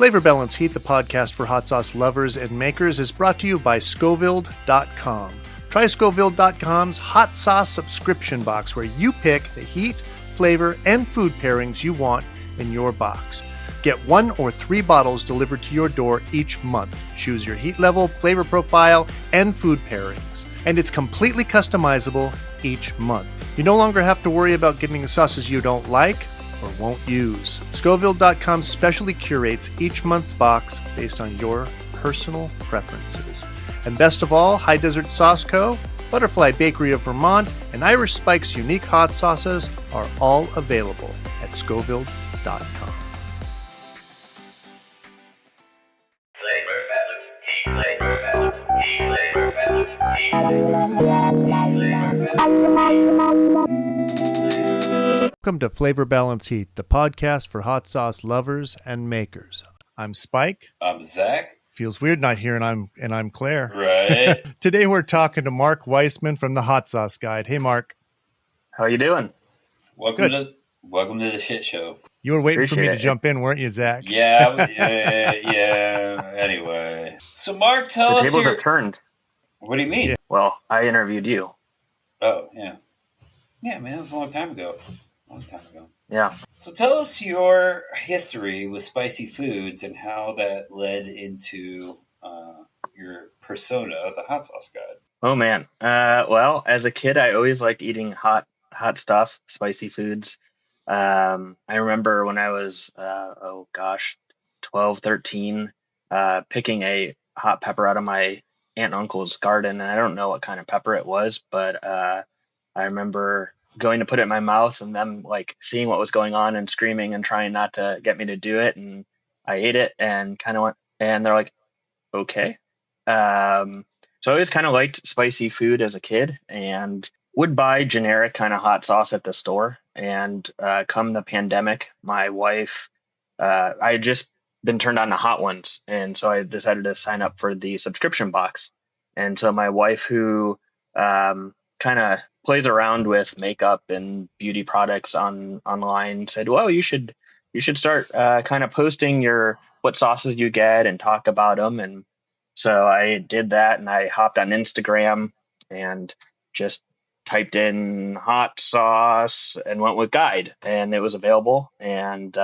Flavor Balance Heat, the podcast for hot sauce lovers and makers, is brought to you by Scoville.com. Try Scoville.com's hot sauce subscription box, where you pick the heat, flavor, and food pairings you want in your box. Get 1 or 3 bottles delivered to your door each month. Choose your heat level, flavor profile, and food pairings. And it's completely customizable each month. You no longer have to worry about getting sauces you don't like or won't use. Scoville.com specially curates each month's box based on your personal preferences. And best of all, High Desert Sauce Co., Butterfly Bakery of Vermont, and Irish Spike's unique hot sauces are all available at Scoville.com. Welcome to Flavor Balance Heat, the podcast for hot sauce lovers and makers. I'm Spike. I'm Zac. Feels weird not here, and I'm Claire. Right. Today we're talking to Mark Weissman from the Hot Sauce Guide. Hey, Mark. How you doing? Welcome to the shit show. You were waiting for me to it. jump in, weren't you, Zac? Yeah. Anyway, so Mark, tell us. The tables are turned. What do you mean? Yeah. Well, I interviewed you. Oh, yeah. Yeah, man, that was a long time ago. Yeah. So tell us your history with spicy foods and how that led into your persona, the Hot Sauce Guide. Oh man. Well, as a kid, I always liked eating hot stuff, spicy foods. I remember when I was 12, 13, picking a hot pepper out of my aunt and uncle's garden, and I don't know what kind of pepper it was, but I remember going to put it in my mouth and them like seeing what was going on and screaming and trying not to get me to do it. And I ate it and kind of went, and they're like, okay. So I always kind of liked spicy food as a kid and would buy generic kind of hot sauce at the store. And come the pandemic, my wife, I had just been turned on to hot ones. And so I decided to sign up for the subscription box. And so my wife, who kind of plays around with makeup and beauty products online, said, well, you should start kind of posting what sauces you get and talk about them. And so I did that, and I hopped on Instagram and just typed in hot sauce and went with guide, and it was available. And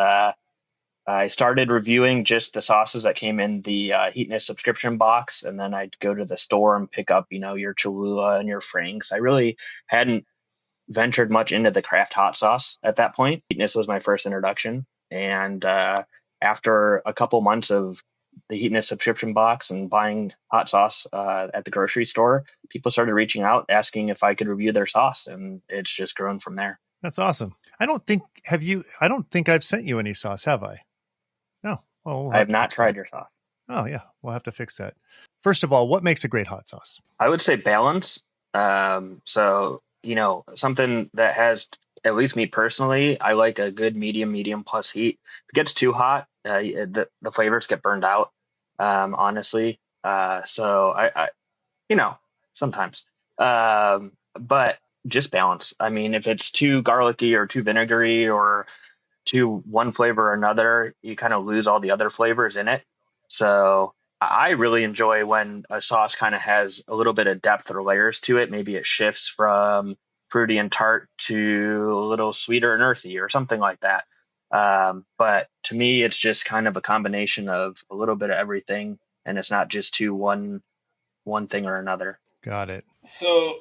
I started reviewing just the sauces that came in the Heatness subscription box, and then I'd go to the store and pick up, your Cholula and your Franks. I really hadn't ventured much into the craft hot sauce at that point. Heatness was my first introduction, and after a couple months of the Heatness subscription box and buying hot sauce at the grocery store, people started reaching out asking if I could review their sauce, and it's just grown from there. That's awesome. I don't think I've sent you any sauce, have I? No. Well, I have not tried your sauce. Oh, yeah. We'll have to fix that. First of all, what makes a great hot sauce? I would say balance. So, something that has, at least me personally, I like a good medium plus heat. If it gets too hot, the flavors get burned out, honestly. So I sometimes. But just balance. I mean, if it's too garlicky or too vinegary or to one flavor or another, you kind of lose all the other flavors in it. So I really enjoy when a sauce kind of has a little bit of depth or layers to it. Maybe it shifts from fruity and tart to a little sweeter and earthy or something like that. But to me, it's just kind of a combination of a little bit of everything, and it's not just to one thing or another. Got it. So,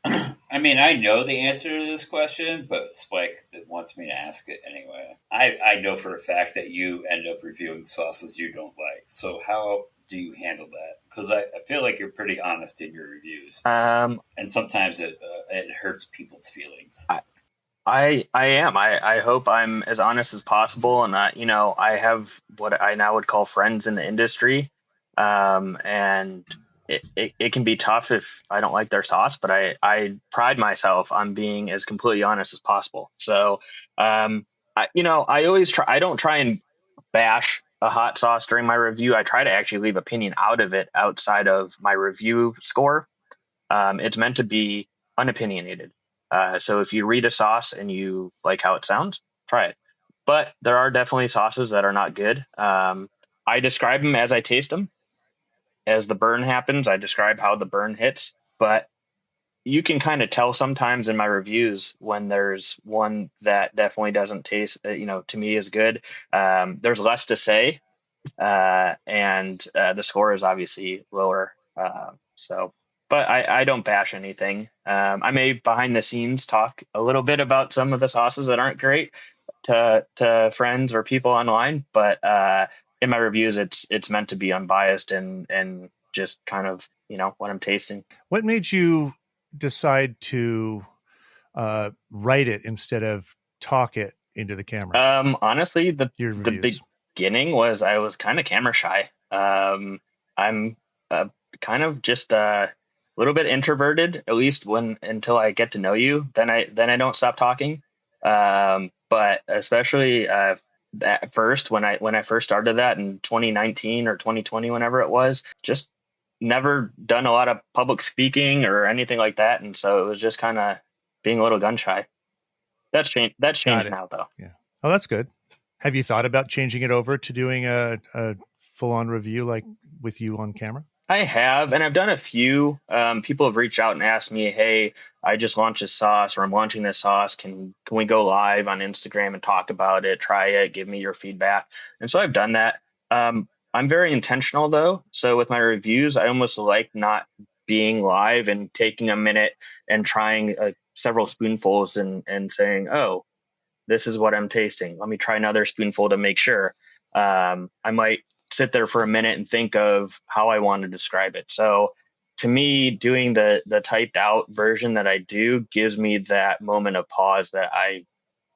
I mean, I know the answer to this question, but Spike wants me to ask it anyway. I know for a fact that you end up reviewing sauces you don't like. So how do you handle that? Because I feel like you're pretty honest in your reviews. And sometimes it hurts people's feelings. I am. I hope I'm as honest as possible. And I have what I now would call friends in the industry. And it can be tough if I don't like their sauce, but I pride myself on being as completely honest as possible. So, I always try, I don't try and bash a hot sauce during my review. I try to actually leave opinion out of it outside of my review score. It's meant to be unopinionated. So if you read a sauce and you like how it sounds, try it. But there are definitely sauces that are not good. I describe them as I taste them. As the burn happens, I describe how the burn hits. But you can kind of tell sometimes in my reviews when there's one that definitely doesn't taste, to me is good. There's less to say, and the score is obviously lower. But I don't bash anything. I may behind the scenes talk a little bit about some of the sauces that aren't great to friends or people online, but in my reviews, it's meant to be unbiased and just kind of what I'm tasting. What made you decide to write it instead of talk it into the camera? Honestly, the beginning was I was kind of camera shy. I'm kind of just a little bit introverted, at least until I get to know you. Then I don't stop talking. But especially at first, when I first started that in 2019 or 2020, whenever it was, just never done a lot of public speaking or anything like that. And so it was just kind of being a little gun shy. That's changed now though. Yeah. Oh, that's good. Have you thought about changing it over to doing a full on review like with you on camera? I have, and I've done a few. People have reached out and asked me, "Hey, I just launched this sauce, or I'm launching this sauce. Can we go live on Instagram and talk about it? Try it. Give me your feedback." And so I've done that. I'm very intentional though. So with my reviews, I almost like not being live and taking a minute and trying several spoonfuls and saying, "Oh, this is what I'm tasting. Let me try another spoonful to make sure." I might sit there for a minute and think of how I want to describe it. So to me, doing the typed out version that I do gives me that moment of pause that I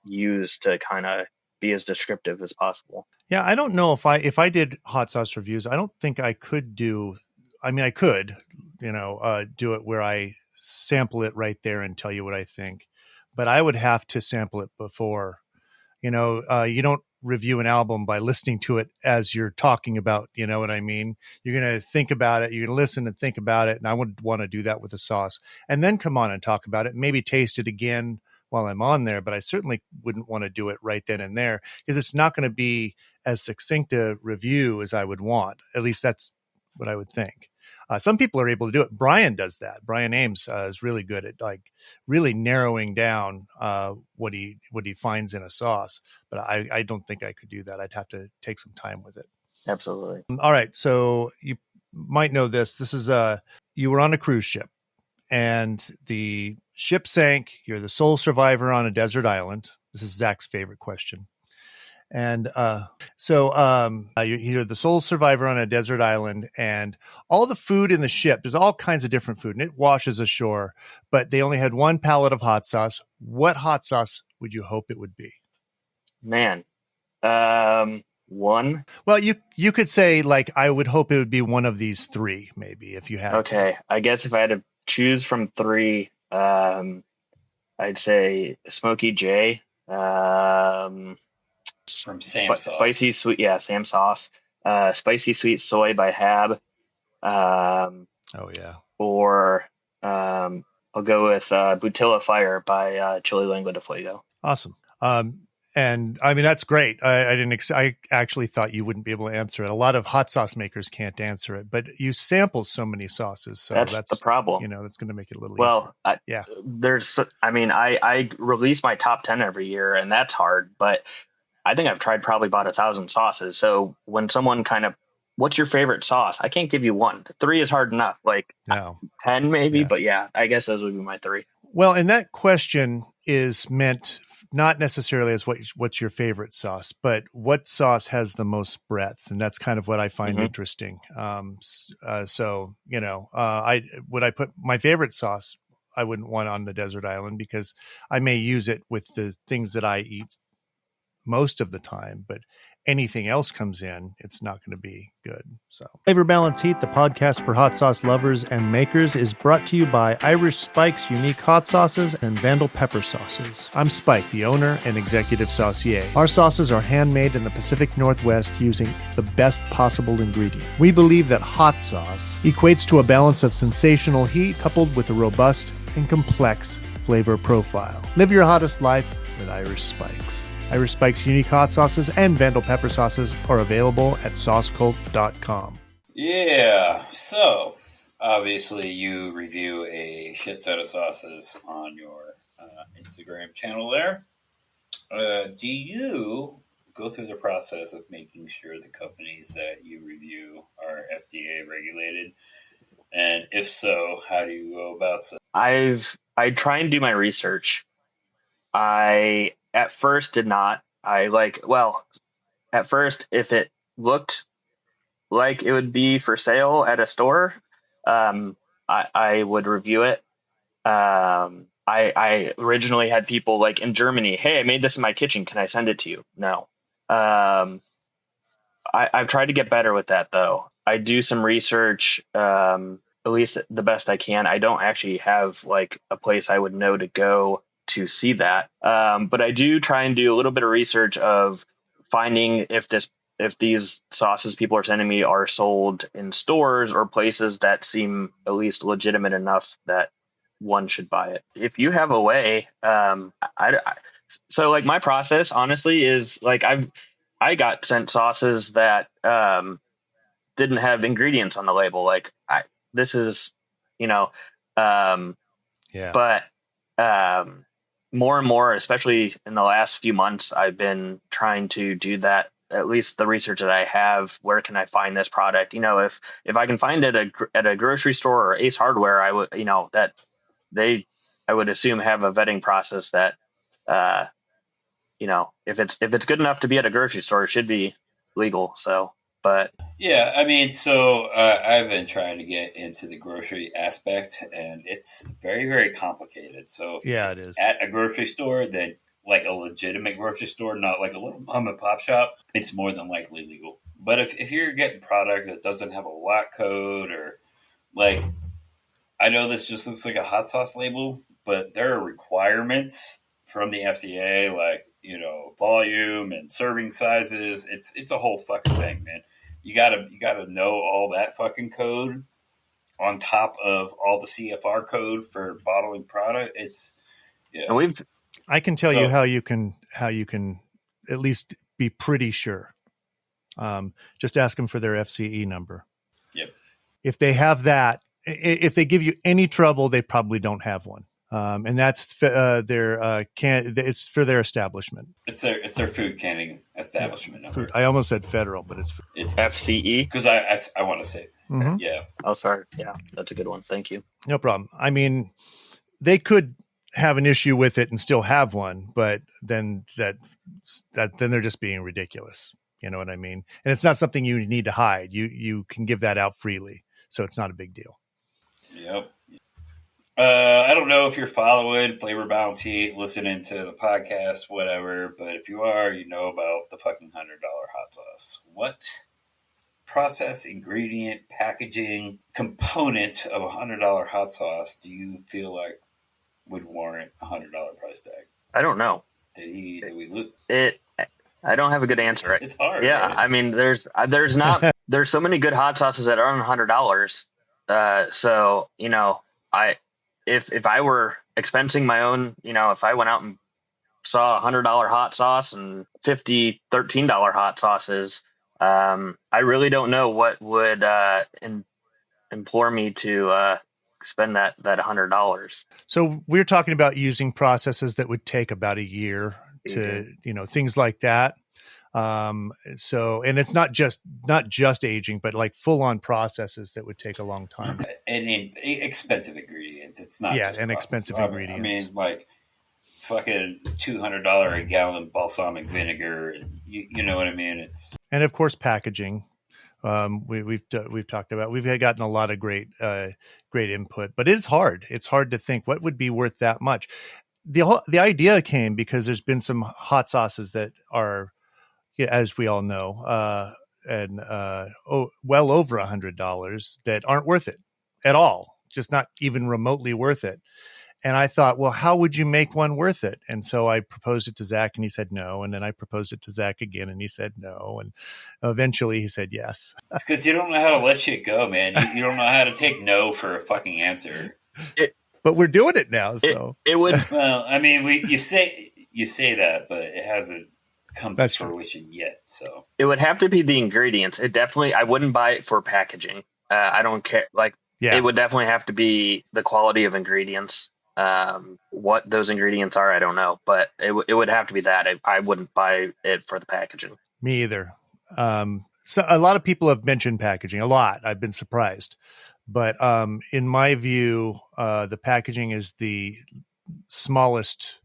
use to kind of be as descriptive as possible. Yeah, I don't know if I did hot sauce reviews, I don't think I could do. I mean, I could, do it where I sample it right there and tell you what I think, but I would have to sample it before. You don't review an album by listening to it as you're talking about, you know what I mean? You're going to think about it. You're going to listen and think about it. And I would want to do that with a sauce and then come on and talk about it, maybe taste it again while I'm on there. But I certainly wouldn't want to do it right then and there because it's not going to be as succinct a review as I would want. At least that's what I would think. Some people are able to do it. Brian does that. Brian Ames is really good at really narrowing down what he finds in a sauce. But I don't think I could do that. I'd have to take some time with it. Absolutely. All right. So you might know this. This is you were on a cruise ship and the ship sank. You're the sole survivor on a desert island. This is Zach's favorite question. And you're the sole survivor on a desert island, and all the food in the ship, there's all kinds of different food, and it washes ashore, but they only had one pallet of hot sauce. What hot sauce would you hope it would be? Man, one. Well, you could say, I would hope it would be one of these three, maybe, if you had Okay, to. I guess if I had to choose from three, I'd say Smokey J. From Sam Sauce. Spicy sweet, Sam Sauce. Spicy sweet soy by Hab. Oh yeah. Or I'll go with Butilla Fire by Chili Lengua de Fuego. Awesome. And I mean that's great. I actually thought you wouldn't be able to answer it. A lot of hot sauce makers can't answer it, but you sample so many sauces, so that's the problem. That's going to make it a little easier. I release my top 10 every year, and that's hard, but I think I've tried probably about 1,000 sauces. So when someone what's your favorite sauce? I can't give you one. 3 is hard enough. 10 maybe, but yeah, I guess those would be my 3. Well, and that question is meant not necessarily as what's your favorite sauce, but what sauce has the most breadth, and that's kind of what I find interesting. I put my favorite sauce. I wouldn't want on the desert island because I may use it with the things that I eat most of the time, but anything else comes in, it's not going to be good. So Flavor Balance Heat, the podcast for hot sauce lovers and makers, is brought to you by Irish Spike's unique hot sauces and Vandal pepper sauces. I'm Spike, the owner and executive saucier. Our sauces are handmade in the Pacific Northwest using the best possible ingredient. We believe that hot sauce equates to a balance of sensational heat coupled with a robust and complex flavor profile. Live your hottest life with Irish Spikes. Irish Spike's unique hot sauces and Vandal pepper sauces are available at saucecult.com. Yeah, so obviously you review a shit ton of sauces on your Instagram channel there. Do you go through the process of making sure the companies that you review are FDA regulated? And if so, how do you go about it? I try and do my research. I at first did not. At first, if it looked like it would be for sale at a store, I would review it. I originally had people like in Germany, hey, I made this in my kitchen. Can I send it to you? No. I've tried to get better with that, though. I do some research, at least the best I can. I don't actually have like a place I would know to go to see that. But I do try and do a little bit of research of finding if these sauces people are sending me are sold in stores or places that seem at least legitimate enough that one should buy it. If you have a way, so like my process honestly is like I got sent sauces that didn't have ingredients on the label. Like this is, but more and more, especially in the last few months, I've been trying to do that. At least the research that I have, where can I find this product? If I can find it at a grocery store or Ace Hardware, I would, that I would assume have a vetting process that, if it's good enough to be at a grocery store, it should be legal. So, but yeah, I mean, so I've been trying to get into the grocery aspect, and it's very, very complicated. So if it is at a grocery store, then like a legitimate grocery store, not like a little mom and pop shop, it's more than likely legal. But if you're getting product that doesn't have a lot code, or like, I know this just looks like a hot sauce label, but there are requirements from the FDA, like, volume and serving sizes. It's a whole fucking thing, man. You gotta know all that fucking code on top of all the CFR code for bottling product. and I can tell you how you can at least be pretty sure. Just ask them for their FCE number. Yep. If they have that, if they give you any trouble, they probably don't have one. And that's it's for their establishment. It's their food canning establishment number. I almost said federal, but it's FCE because I want to say yeah. Oh, sorry. Yeah, that's a good one. Thank you. No problem. I mean, they could have an issue with it and still have one, but then then they're just being ridiculous. You know what I mean? And it's not something you need to hide. You can give that out freely, so it's not a big deal. Yep. I don't know if you're following Flavor Bounty, listening to the podcast, whatever, but if you are, you know about the fucking $100 hot sauce. What process, ingredient, packaging, component of a $100 hot sauce do you feel like would warrant a $100 price tag? I don't know. Did we look? I don't have a good answer. It's hard. Yeah, right? I mean, there's so many good hot sauces that aren't $100. So if I were expensing my own, if I went out and saw $100 hot sauce and $50 $13 hot sauces, I really don't know what would implore me to spend that $100. So we're talking about using processes that would take about a year to, things like that. So, and it's not just aging, but like full on processes that would take a long time. And expensive ingredients. It's not just and process. expensive ingredients. I mean, like fucking $200 a gallon balsamic vinegar. And you know what I mean? And of course, packaging. We've talked about. We've gotten a lot of great input, but it's hard. It's hard to think what would be worth that much. The idea came because there's been some hot sauces that are, as we all know, well over $100 that aren't worth it at all, just not even remotely worth it. And I thought, well, how would you make one worth it? And so I proposed it to Zac and he said no. And then I proposed it to Zac again and he said no. And eventually he said yes. It's because you don't know how to let shit go, man. You don't know how to take no for a fucking answer. But we're doing it now. So it would. Well, I mean, you say that, but it has come That's to true. fruition yet. So It would have to be the ingredients. I wouldn't buy it for packaging. I don't care. Yeah. It would definitely have to be the quality of ingredients. What those ingredients are, I don't know, but it would have to be that. I wouldn't buy it for the packaging. Me either. So a lot of people have mentioned packaging a lot. I've been surprised, but in my view, the packaging is the smallest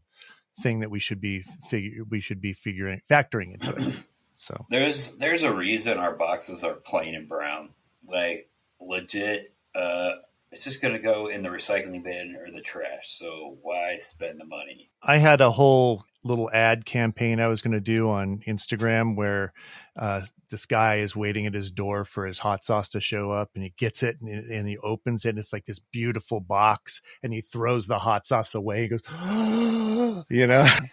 thing that we should be factoring into it. So there's a reason our boxes are plain and brown, like legit. It's just going to go in the recycling bin or the trash. So why spend the money? I had a whole little ad campaign I was going to do on Instagram where this guy is waiting at his door for his hot sauce to show up, and he gets it and he opens it, and it's like this beautiful box, and he throws the hot sauce away. He goes,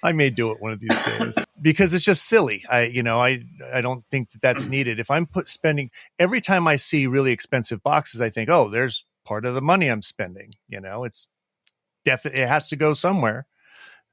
I may do it one of these days because it's just silly. I don't think that's needed. If I'm spending every time I see really expensive boxes, I think, oh, there's part of the money I'm spending. It's definitely, it has to go somewhere.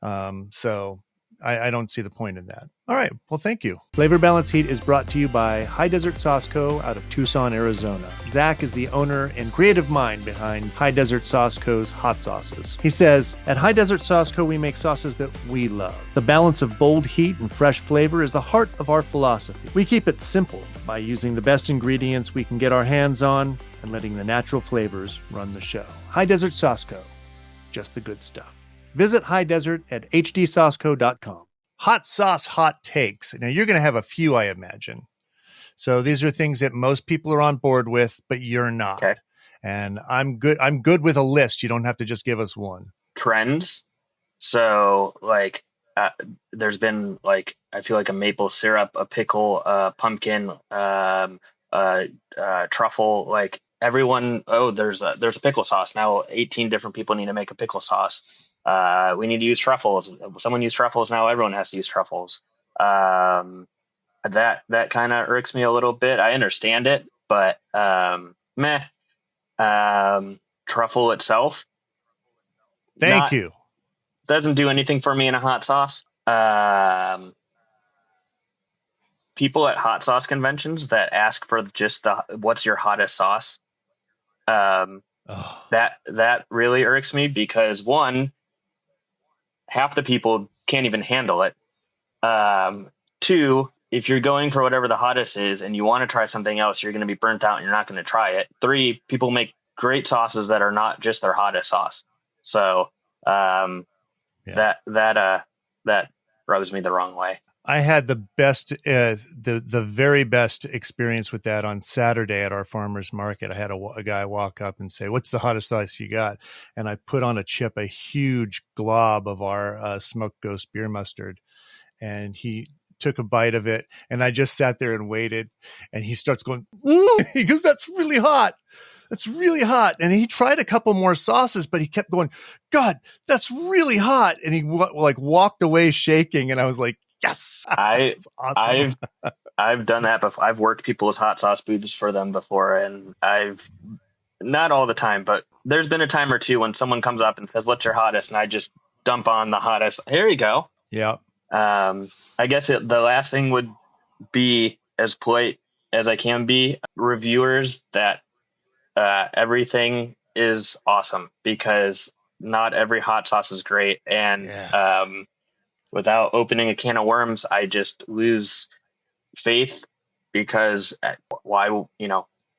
So I don't see the point in that. All right. Well, thank you. Flavor Balance Heat is brought to you by High Desert Sauce Co. out of Tucson, Arizona. Zach is the owner and creative mind behind High Desert Sauce Co.'s hot sauces. He says, at High Desert Sauce Co., we make sauces that we love. The balance of bold heat and fresh flavor is the heart of our philosophy. We keep it simple by using the best ingredients we can get our hands on and letting the natural flavors run the show. High Desert Sauce Co. Just the good stuff. Visit High Desert at hdsauceco.com. Hot sauce hot takes. Now, you're going to have a few, I imagine. So these are things that most people are on board with, but you're not. Okay. And I'm good with a list. You don't have to just give us one. Trends. So there's been I feel like a maple syrup, a pickle, pumpkin, truffle, everyone. Oh, there's a pickle sauce. Now 18 different people need to make a pickle sauce. We need to use truffles. Someone used truffles. Now everyone has to use truffles. That kind of irks me a little bit. I understand it, but meh. Truffle itself. Thank you. Doesn't do anything for me in a hot sauce. People at hot sauce conventions that ask for just what's your hottest sauce. That really irks me because one, half the people can't even handle it. Two, if you're going for whatever the hottest is and you want to try something else, you're going to be burnt out and you're not going to try it. Three, people make great sauces that are not just their hottest sauce. So that rubs me the wrong way. I had the best, the very best experience with that on Saturday at our farmer's market. I had a guy walk up and say, "What's the hottest sauce you got?" And I put on a chip a huge glob of our smoked ghost beer mustard, and he took a bite of it, and I just sat there and waited. And he starts going, he goes, "That's really hot. That's really hot." And he tried a couple more sauces, but he kept going, "God, that's really hot." And he walked away shaking, and I was like, yes. Awesome. I've done that before. I've worked people's hot sauce booths for them before, and I've not all the time, but there's been a time or two when someone comes up and says, "What's your hottest?" And I just dump on the hottest. Here you go. Yeah. I guess the last thing would be as polite as I can be. Reviewers that everything is awesome, because not every hot sauce is great, and yes. Without opening a can of worms, I just lose faith, because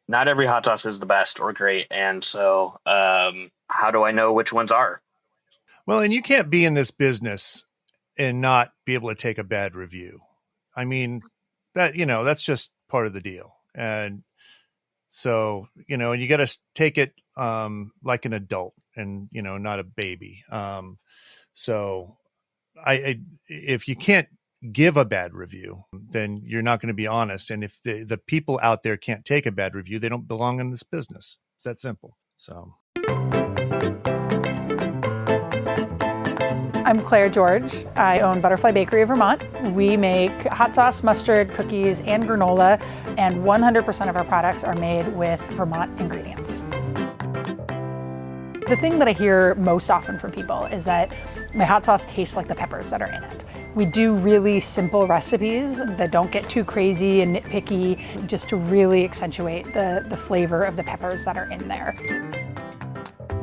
not every hot sauce is the best or great. And so how do I know which ones are? Well, and you can't be in this business and not be able to take a bad review. I mean, that's just part of the deal. And so, and you got to take it like an adult and, not a baby. So if you can't give a bad review, then you're not going to be honest. And if the people out there can't take a bad review, they don't belong in this business. It's that simple. So I'm Claire George. I own Butterfly Bakery of Vermont. We make hot sauce, mustard, cookies, and granola, and 100% of our products are made with Vermont ingredients. The thing that I hear most often from people is that my hot sauce tastes like the peppers that are in it. We do really simple recipes that don't get too crazy and nitpicky, just to really accentuate the flavor of the peppers that are in there.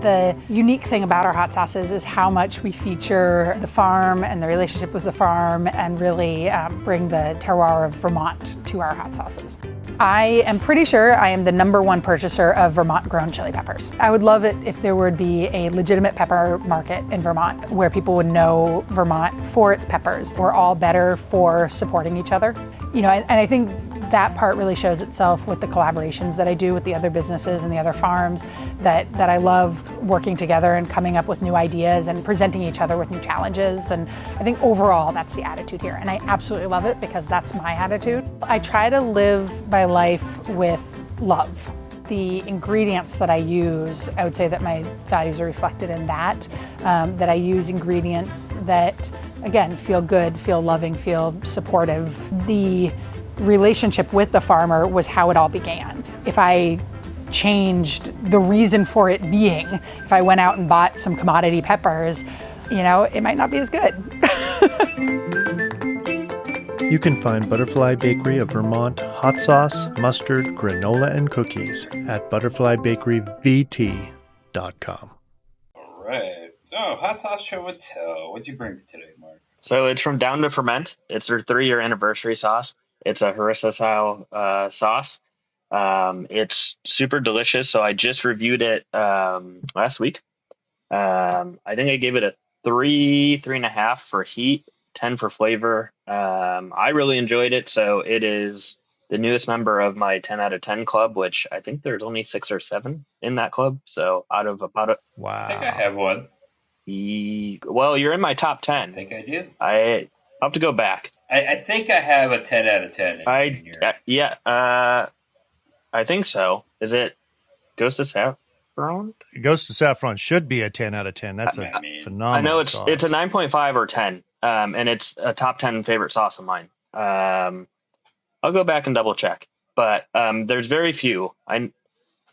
The unique thing about our hot sauces is how much we feature the farm and the relationship with the farm, and really bring the terroir of Vermont to our hot sauces. I am pretty sure I am the #1 purchaser of Vermont grown chili peppers. I would love it if there would be a legitimate pepper market in Vermont where people would know Vermont for its peppers. We're all better for supporting each other. And I think that part really shows itself with the collaborations that I do with the other businesses and the other farms, that I love working together and coming up with new ideas and presenting each other with new challenges. And I think overall that's the attitude here. And I absolutely love it because that's my attitude. I try to live my life with love. The ingredients that I use, I would say that my values are reflected in that I use ingredients that, again, feel good, feel loving, feel supportive. The relationship with the farmer was how it all began. If I changed the reason for it being, if I went out and bought some commodity peppers, it might not be as good. You can find Butterfly Bakery of Vermont hot sauce, mustard, granola, and cookies at butterflybakeryvt.com. All right. So, hot sauce show and tell. What'd you bring today, Mark? So it's from Down to Ferment. It's their 3-year anniversary sauce. It's a harissa style sauce. It's super delicious. So I just reviewed it last week. I think I gave it a 3.5 for heat, 10 for flavor. I really enjoyed it. So it is the newest member of my 10 out of 10 club, which I think there's only 6 or 7 in that club. So out of about a... Wow. I think I have one. Well, you're in my top 10. I think I do. I'll have to go back. I think I have a 10 out of 10 in here. I think so. Is it Ghost of Saffron? Ghost of Saffron should be a 10 out of 10. That's phenomenal. I know it's sauce. a 9.5 or 10, and it's a top 10 favorite sauce of mine. I'll go back and double check, but there's very few.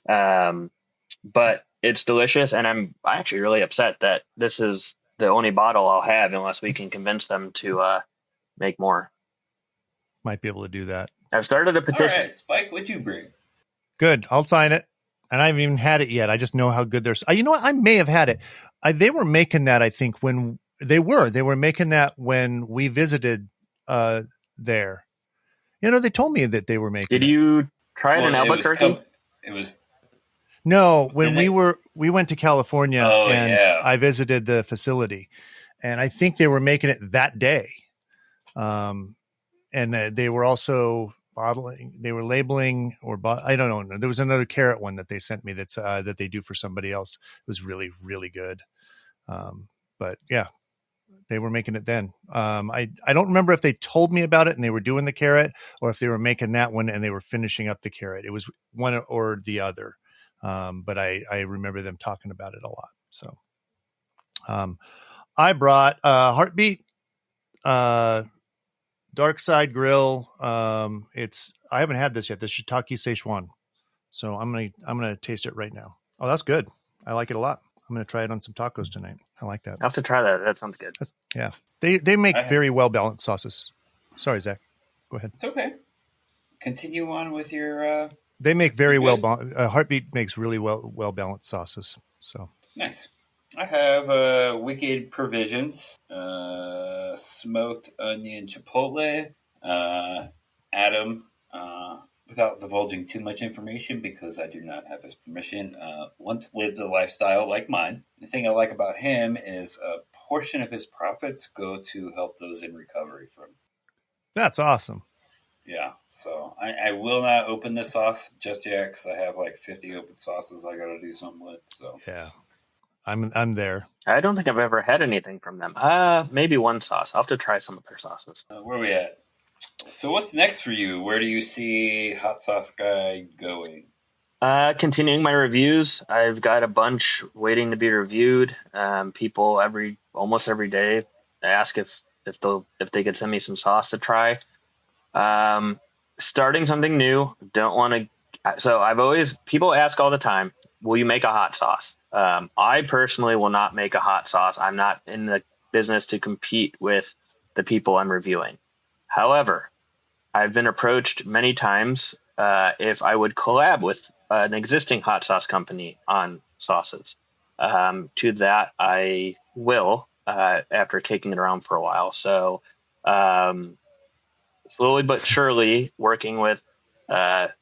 But it's delicious, and I'm actually really upset that this is the only bottle I'll have unless we can convince them to make more. Might be able to do that. I've started a petition. All right, Spike, what'd you bring? Good. I'll sign it. And I haven't even had it yet. I just know how good they're. You know what? I may have had it. They were making that, I think, when they were making that when we visited there. They told me that they were making Did you try it in Albuquerque? It was. No, when we went to California and yeah. I visited the facility, and I think they were making it that day. And they were also bottling, they were labeling, I don't know. There was another carrot one that they sent me that's that they do for somebody else. It was really, really good. But yeah, they were making it then. I don't remember if they told me about it and they were doing the carrot, or if they were making that one and they were finishing up the carrot. It was one or the other. But I remember them talking about it a lot. So I brought Heartbeat, Dark Side Grill. I haven't had this yet. The shiitake Szechuan. So I'm gonna taste it right now. Oh, that's good. I like it a lot. I'm gonna try it on some tacos tonight. I like that. I'll have to try that. That sounds good. Yeah, they make very well balanced sauces. Sorry, Zach. Go ahead. It's okay. Continue on with your. They make very well. Heartbeat makes really well balanced sauces. So nice. I have Wicked Provisions, smoked onion chipotle. Adam, without divulging too much information because I do not have his permission, once lived a lifestyle like mine. The thing I like about him is a portion of his profits go to help those in recovery from. That's awesome. Yeah, so I will not open this sauce just yet because I have like 50 open sauces I got to do something with. So yeah, I'm there. I don't think I've ever had anything from them. Maybe one sauce. I'll have to try some of their sauces. Where are we at? So what's next for you? Where do you see Hot Sauce Guy going? Continuing my reviews. I've got a bunch waiting to be reviewed. People almost every day ask if they could send me some sauce to try. Starting something new. Don't want to. So people ask all the time, will you make a hot sauce? I personally will not make a hot sauce. I'm not in the business to compete with the people I'm reviewing. However, I've been approached many times if I would collab with an existing hot sauce company on sauces. To that, I will after kicking it around for a while. So slowly but surely working with at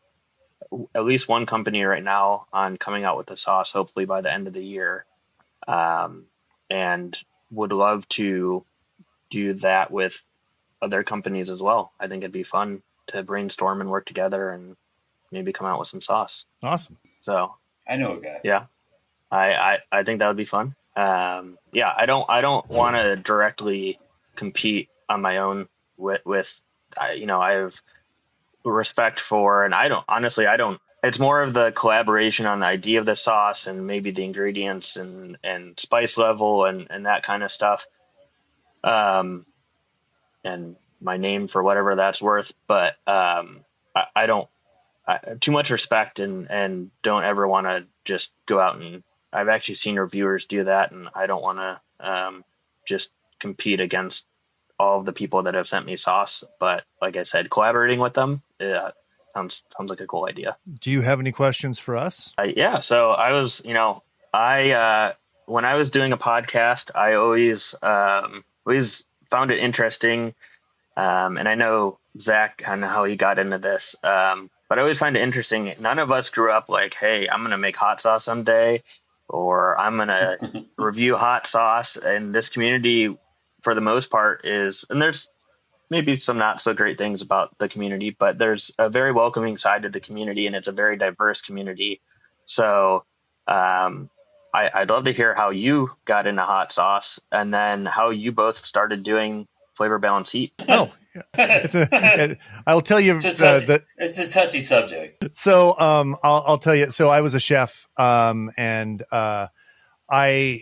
least one company right now on coming out with a sauce, hopefully by the end of the year. And would love to do that with other companies as well. I think it'd be fun to brainstorm and work together and maybe come out with some sauce. Awesome. So I know a guy. yeah, I think that would be fun. Yeah, I don't want to directly compete on my own with I have respect for, and I don't. It's more of the collaboration on the idea of the sauce and maybe the ingredients and spice level and that kind of stuff. And my name for whatever that's worth, but I don't too much respect and don't ever want to just go out and I've actually seen reviewers do that, and I don't want to just compete against all of the people that have sent me sauce. But like I said, collaborating with them sounds like a cool idea. Do you have any questions for us? Yeah. So I was, when I was doing a podcast, I always found it interesting. And I know Zach and how he got into this. But I always find it interesting. None of us grew up like, hey, I'm going to make hot sauce someday, or I'm going to review hot sauce. And this community, for the most part, is, and there's maybe some not so great things about the community, but there's a very welcoming side to the community, and it's a very diverse community. So I'd love to hear how you got into hot sauce, and then how you both started doing Flavor Balance Heat. Oh, I'll tell you. It's a touchy subject. So I'll tell you. So I was a chef, and I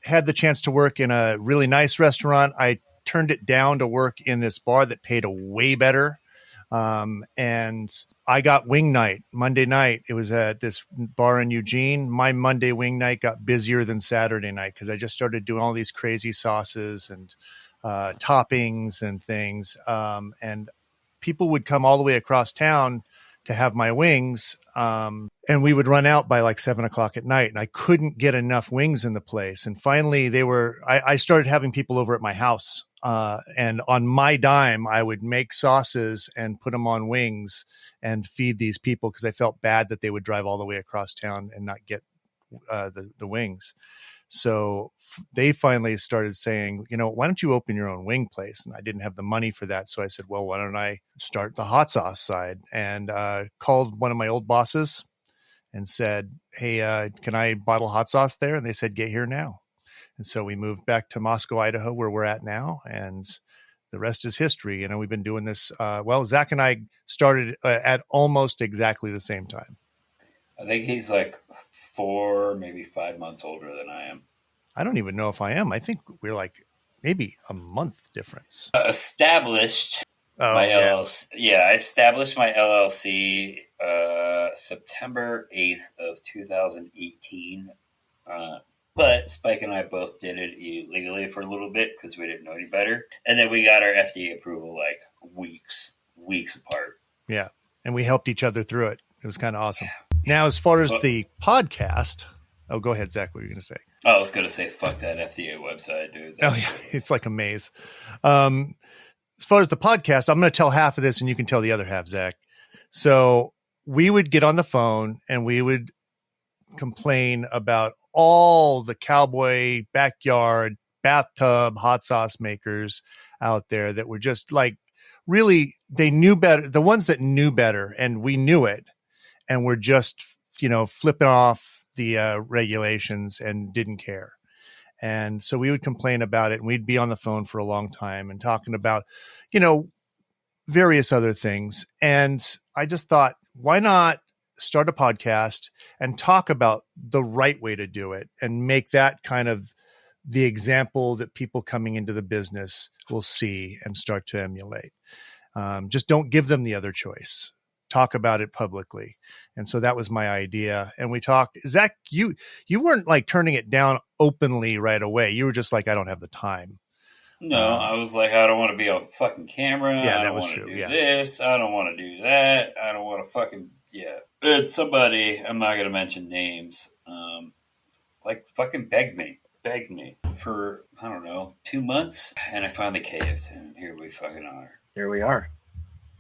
had the chance to work in a really nice restaurant. I turned it down to work in this bar that paid a way better. And I got wing night Monday night. It was at this bar in Eugene. My Monday wing night got busier than Saturday night because I just started doing all these crazy sauces and toppings and things. And people would come all the way across town to have my wings. And we would run out by like 7:00 at night, and I couldn't get enough wings in the place. And finally I started having people over at my house. And on my dime, I would make sauces and put them on wings and feed these people because I felt bad that they would drive all the way across town and not get the wings. So they finally started saying, why don't you open your own wing place? And I didn't have the money for that. So I said, well, why don't I start the hot sauce side? And called one of my old bosses and said, hey, can I bottle hot sauce there? And they said, get here now. And so we moved back to Moscow, Idaho, where we're at now. And the rest is history. We've been doing this. Zach and I started at almost exactly the same time. I think he's like 4, maybe 5 months older than I am. I don't even know if I am. I think we're like maybe a month difference. Established my LLC. Yeah, I established my LLC September 8th of 2018. But Spike and I both did it illegally for a little bit because we didn't know any better. And then we got our FDA approval like weeks apart. Yeah. And we helped each other through it. It was kind of awesome. Now, as far as the podcast, go ahead, Zach. What were you going to say? I was going to say, fuck that FDA website, dude. It's like a maze. As far as the podcast, I'm going to tell half of this and you can tell the other half, Zach. So we would get on the phone and we would complain about all the cowboy backyard bathtub hot sauce makers out there that were just like, really, they knew better. The ones that knew better, and we knew it, and were just, flipping off the regulations and didn't care. And so we would complain about it, and we'd be on the phone for a long time and talking about, various other things. And I just thought, why not start a podcast and talk about the right way to do it and make that kind of the example that people coming into the business will see and start to emulate. Just don't give them the other choice. Talk about it publicly. And so that was my idea. And we talked. Zach, you weren't like turning it down openly right away. You were just like, I don't have the time. No, I was like, I don't want to be on fucking camera. Yeah, I that don't was want to true. do Yeah. this. I don't want to do that. I don't want to fucking It's somebody. I'm not gonna mention names. Like fucking begged me for I don't know 2 months, and I finally caved, and here we fucking are. Here we are.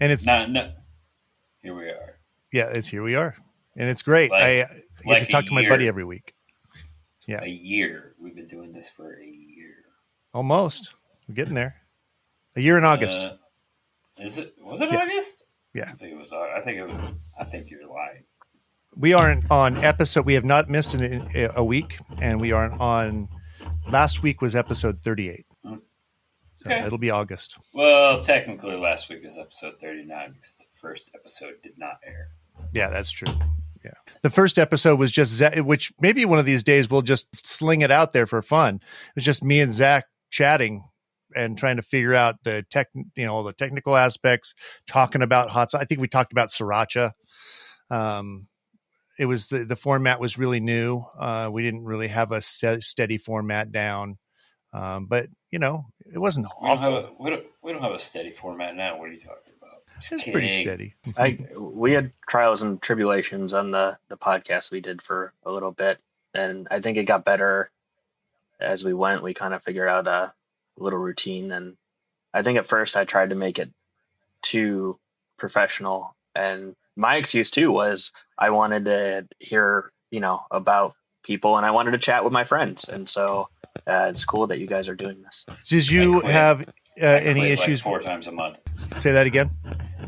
And it's Here we are. Yeah, it's here we are, and it's great. I get to talk to my buddy every week. Yeah, a year. We've been doing this for a year. Almost. We're getting there. A year in August. Is it? Was it August? Yeah. I think it was. I think you're lying. We aren't on episode. We have not missed a week, and we aren't on. Last week was episode 38. So Okay. it'll be August. Well, technically, last week was episode 39 because the first episode did not air. Yeah, that's true. Yeah. The first episode was just Zach, which maybe one of these days we'll just sling it out there for fun. It was just me and Zach chatting and trying to figure out the the technical aspects, talking about hot sauce. I think we talked about sriracha. It was the format was really new. We didn't really have a steady format down. But it wasn't awful. We don't have a steady format now. What are you talking about? It's pretty steady. We had trials and tribulations on the podcast we did for a little bit, and I think it got better as we went. We kind of figured out a little routine, and I think at first I tried to make it too professional, and my excuse too was I wanted to hear about people, and I wanted to chat with my friends, and so it's cool that you guys are doing this. Did you have any issues? Like 4 times a month. Say that again.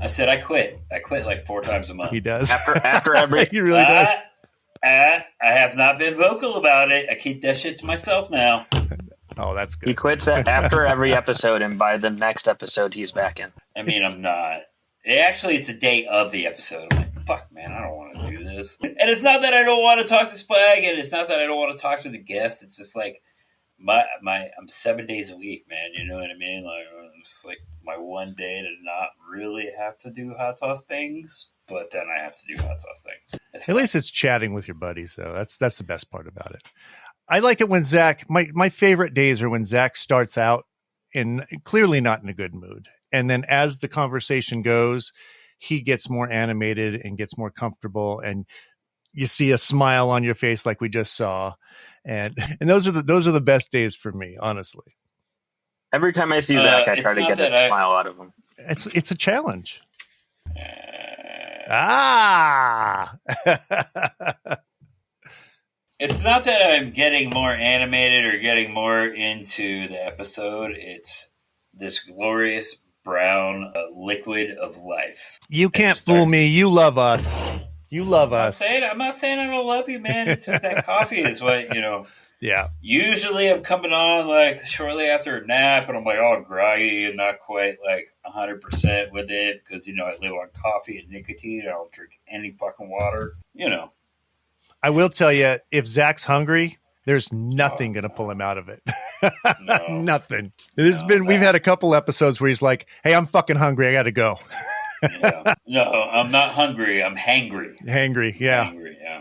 I said I quit. I quit like 4 times a month. He does. After every he really does. I have not been vocal about it. I keep that shit to myself now. Oh, that's good. He quits after every episode, and by the next episode, he's back in. I mean, I'm not. It's a day of the episode. I'm like, fuck, man, I don't want to do this. And it's not that I don't want to talk to Spike, and it's not that I don't want to talk to the guests. It's just like I'm 7 days a week, man. You know what I mean? Like, it's like my one day to not really have to do hot sauce things, but then I have to do hot sauce things. At least it's chatting with your buddies, though. That's the best part about it. I like it when Zach. My favorite days are when Zach starts out clearly not in a good mood, and then as the conversation goes, he gets more animated and gets more comfortable, and you see a smile on your face like we just saw. And those are the best days for me, honestly. Every time I see Zach, I try to get a smile out of him. It's a challenge. It's not that I'm getting more animated or getting more into the episode. It's this glorious brown liquid of life. You can't fool me. You love us. You love us. I'm not saying I don't love you, man. It's just that coffee is what, Yeah. Usually I'm coming on like shortly after a nap and I'm like all groggy and not quite like 100% with it because, I live on coffee and nicotine. I don't drink any fucking water, I will tell you, if Zach's hungry, there's nothing going to pull him out of it. No. Nothing. We've had a couple episodes where he's like, hey, I'm fucking hungry. I got to go. Yeah. No, I'm not hungry. I'm hangry. Hangry. Yeah. Hangry, yeah.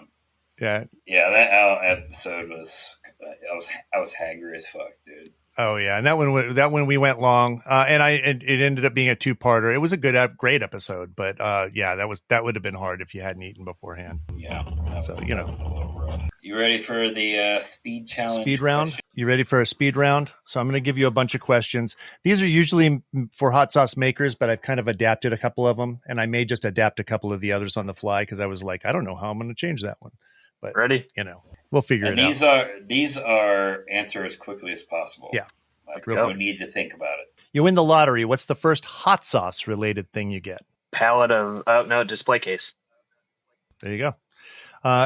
Yeah. Yeah, that episode was I was hangry as fuck, dude. Oh yeah, and that one we went long, and it ended up being a 2-parter. It was a great episode, but that would have been hard if you hadn't eaten beforehand. Yeah, that was a little rough. You ready for the speed challenge? Speed round? You ready for a speed round? So I'm going to give you a bunch of questions. These are usually for hot sauce makers, but I've kind of adapted a couple of them, and I may just adapt a couple of the others on the fly because I was like, I don't know how I'm going to change that one. But ready? We'll figure it out. These are answer as quickly as possible. Yeah. Like, no need to think about it. You win the lottery. What's the first hot sauce related thing you get? Palette of display case. There you go.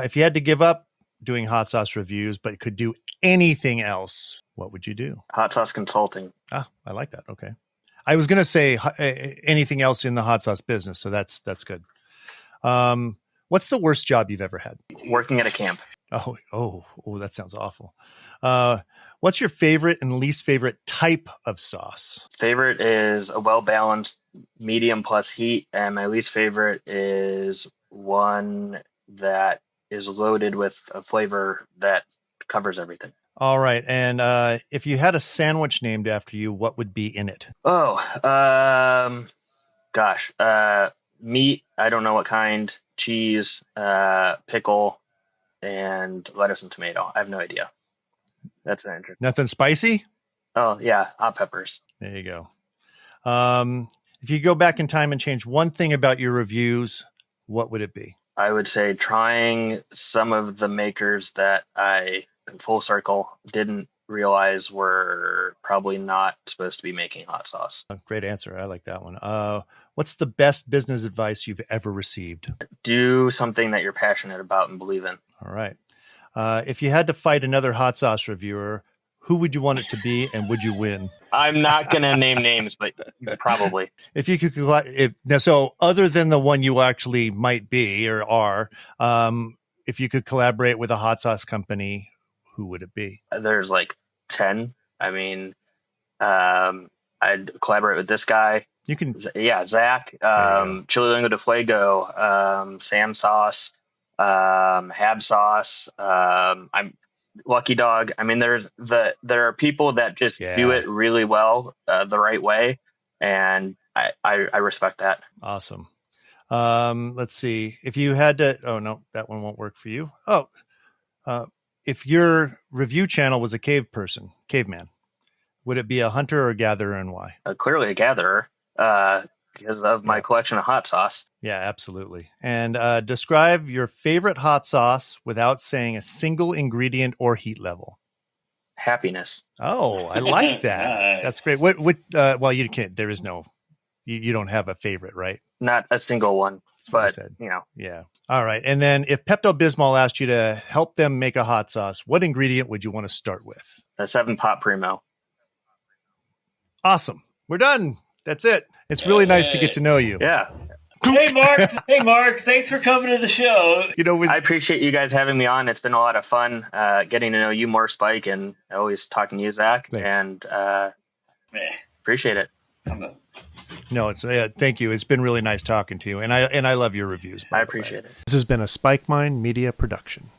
If you had to give up doing hot sauce reviews, but could do anything else, what would you do? Hot sauce consulting. I like that. Okay. I was going to say anything else in the hot sauce business. So that's good. What's the worst job you've ever had? Working at a camp. Oh, that sounds awful. What's your favorite and least favorite type of sauce? Favorite is a well-balanced medium plus heat, and my least favorite is one that is loaded with a flavor that covers everything. All right. And if you had a sandwich named after you, what would be in it? Oh, gosh. Meat, I don't know what kind, cheese, pickle, and lettuce and tomato. I have no idea. That's an interesting. Nothing spicy? Oh, yeah, hot peppers. There you go. If you go back in time and change one thing about your reviews, what would it be? I would say trying some of the makers that I, in full circle, didn't realize were probably not supposed to be making hot sauce. Great answer. I like that one. What's the best business advice you've ever received? Do something that you're passionate about and believe in. All right. If you had to fight another hot sauce reviewer, who would you want it to be, and would you win? I'm not going to name names, but probably. If you could, so other than the one you actually might be or are, if you could collaborate with a hot sauce company, who would it be? There's like 10. I mean, I'd collaborate with this guy. You can, Zac, Chili Lingua de Fuego, Sam Sauce, Hab Sauce. I'm Lucky Dog. I mean, there are people that just do it really well, the right way, and I respect that. Awesome. Let's see. If you had to, oh no, that one won't work for you. If your review channel was a caveman, would it be a hunter or a gatherer, and why? Clearly a gatherer, because of my collection of hot sauce. Yeah, absolutely. And describe your favorite hot sauce without saying a single ingredient or heat level. Happiness. Oh, I like that. Nice. That's great. Well, you can't. There is no. You don't have a favorite, right? Not a single one, but Yeah. All right. And then, if Pepto-Bismol asked you to help them make a hot sauce, what ingredient would you want to start with? a 7-pot Primo. Awesome. We're done. That's it. It's really nice to get to know you. Yeah. Hey, Mark. Thanks for coming to the show. I appreciate you guys having me on. It's been a lot of fun getting to know you more, Spike, and always talking to you, Zac. Thanks. And appreciate it. No, it's thank you. It's been really nice talking to you, and I love your reviews. I appreciate it. This has been a Spike Mind Media production.